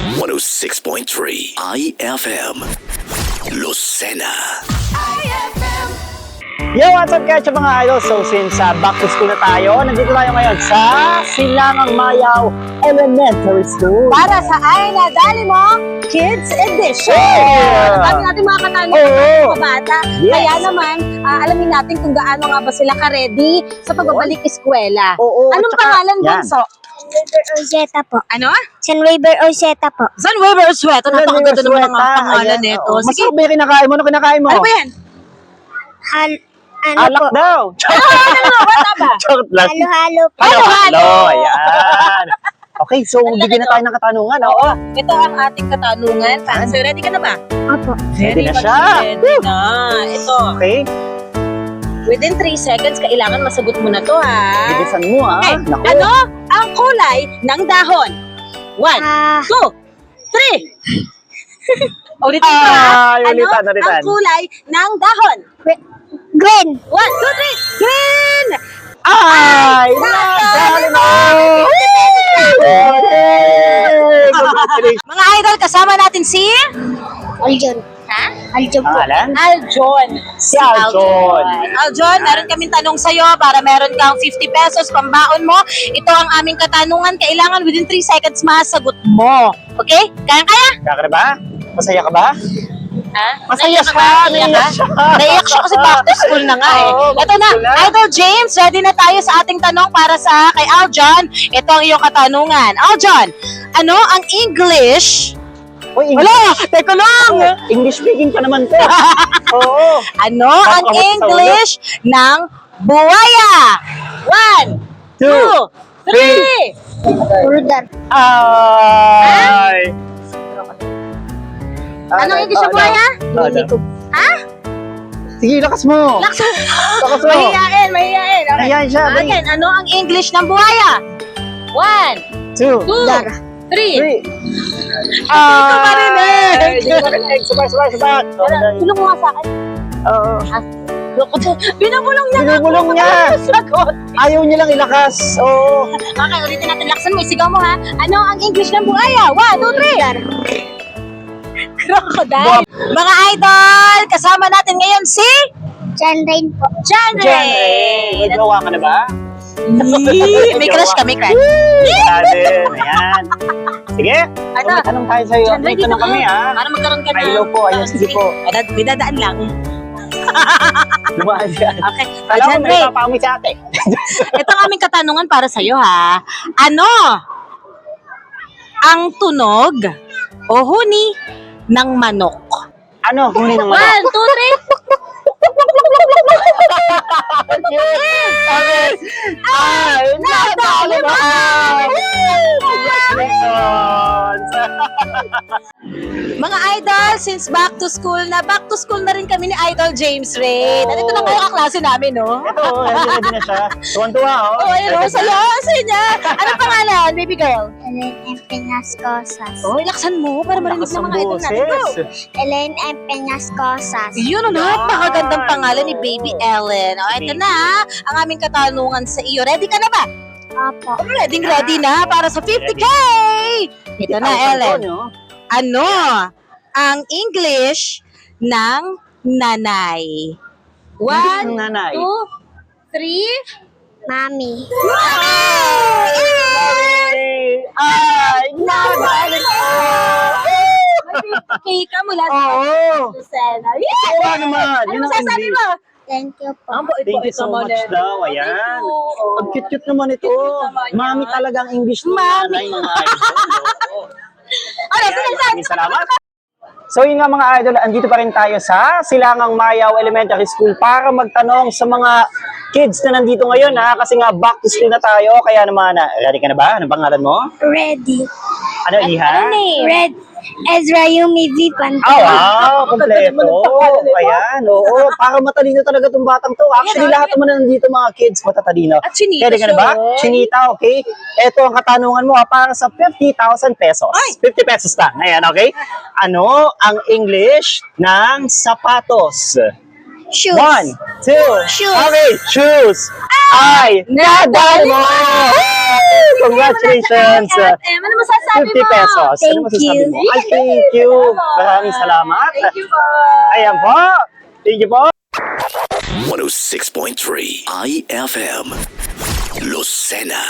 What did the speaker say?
106.3 IFM Lucena. Yo, what's up guys mga idol? So since back to school na tayo, nandito tayo ngayon sa Silangang Mayaw Elementary School. Para sa Ay na Dali Mo Kids Edition. Yeah! Ang dami natin mga katanungan Oo. ng mga bata. Yes. Kaya naman, alamin natin kung gaano nga ba sila ka-ready sa pagbabalik eskwela. Oo, Anong tsaka, pangalan, yan. Bunso? Sunweber Ozeta po. Ano? Sunweber Ozeta po. Sunweber Sweat. Napakaganda naman ang mga pangalan Ayan, nito. oo. Sige, Masarap ba yung kinakain mo? Ano kinakain mo? ano ba yan? Ano Alak po? daw. Bata ba? Charot lang. Halo-halo po. Halo-halo. Ayan. Okay, so bigyan na tayo ng katanungan. Oo. Ito ang ating katanungan. So, ready ka na ba? Opo. Ready na siya. Ready na. Ito. Okay, Within 3 seconds, kailangan masagot mo na to, ha? bilisan mo ha. Okay. Naku. Ano ang kulay ng dahon? 1, Ah, 2, 3. Ulitin ko, ha? Ano ulitan, ulitan. ang kulay ng dahon? green. 1, 2, 3. Green! Ay! Nadali mo! Congratulations! Mga idol, kasama natin si... Aljon. Ha? Aljon po. Pangalan? Aljon. Si Aljon. Aljon, meron kaming tanong sa'yo para meron kang 50 pesos pambaon mo. Ito ang aming katanungan. Kailangan within 3 seconds masagot mo. Okay? Kaya-kaya? Kaya ka na ba? Masaya ka ba? Ha? Masaya Naiyak ka siya, ba? naiyak siya. Naiyak siya kasi back to school na nga eh. Oo, back Ito to na, school na. Idol James, ready na tayo sa ating tanong para sa kay Aljon. Ito ang iyong katanungan. Aljon, ano ang English? Uy, Wala, teka lang. English speaking pa naman to. Oo. Ano ang Bakit sa English ng buwaya? 1, 2, 3. Rudar. Ay! Anong English ng buwaya? Ha? Sige, lakas mo. Lakas. Lakas mo. Mahihain. Okay. Ayan siya. Again, ano ang English ng buwaya? 1, 2, 2, 3. 3. Hindi ko marinig. Sabay. Tulong mo nga sa akin. Oo. Binubulong niya. Binubulong niya. Sagot. Ayaw niya lang ilakas. Oo. Okay, ulitin natin. Laksan mo. Isigaw mo ha. Ano ang English ng buhaya? 1, 2, 3. Crocodile. Mga idol, kasama natin ngayon si John Rain po. John Ray. May jowa ka na ba? May crush ka, may crush. Natin. Ayan. Sige. Ano? May tanong tayo sa'yo. John Ray, May tanong dito kami ha. Para magkaroon ka na. Hello po. Ayun, sige po. May dadaan lang. Lumaan siya. Okay. Alam ko John may Ray, papamoy sa ate. ito ang aming katanungan para sa'yo ha. Ano ang tunog o huni ng manok? Ano? Huli ng 1, manok. 2, 3. Ay, nadali mo! Congratulations! Mga idol, since back to school na rin kami ni Idol James Ray. Nandito na kayo kaklase namin, no? Ito, ready na siya. Tuwan-tuwa, oh. Oh, ayun, oh, sa niya. Anong pangalan, baby girl? Ellen M. Peñascosas. Oh, laksan mo para marinig ng mga idol natin. Go! Ellen M. Peñascosas. Yun, napakagandang pangalan ni Baby Ellen. O, eto na ha, ang aming katanungan sa iyo. Ready ka na ba? Opo. Ready na para sa 50K! Ito na, Ellen. Ano ang English ng nanay? 1, Nanay. 2, 3. Mami. Ay, nadali ko! May 50K ka mula sa Oo. Lucena. Oo naman. Ano Yun ang masasabi English. mo? Thank you po. Thank you so much daw. Ayan. Ang cute-cute naman ito. naman yan. Mami talagang English ng Mami. nanay, mga idol. Ano, Ayan, maraming salamat. So yun nga mga idol, andito pa rin tayo sa Silangang Mayaw Elementary School para magtanong sa mga kids na nandito ngayon ha, kasi nga back to school na tayo, kaya naman, ready ka na ba? Anong pangalan mo? Ready. Ano, Iha? Red. Ezra Yumi V. Panto. Wow, kompleto. Ayan, oo. Para matalino talaga itong batang to. Actually, lahat naman na nandito mga kids matatalino. At chinita Ready ka na ba? siya. Chinita, okay? Ito ang katanungan mo para sa 50,000 pesos. 50 pesos lang. Ayan, okay? Ano ang English ng sapatos? Shoes. 1, 2, Shoes. okay, shoes. Ay, nadal mo! Congratulations! Ano masasabi 50 mo? pesos. Ano Thank masasabi you. mo? Ay, thank you. Maraming salamat. Thank you po. Ayan po. Thank you po. 106.3 IFM Lucena.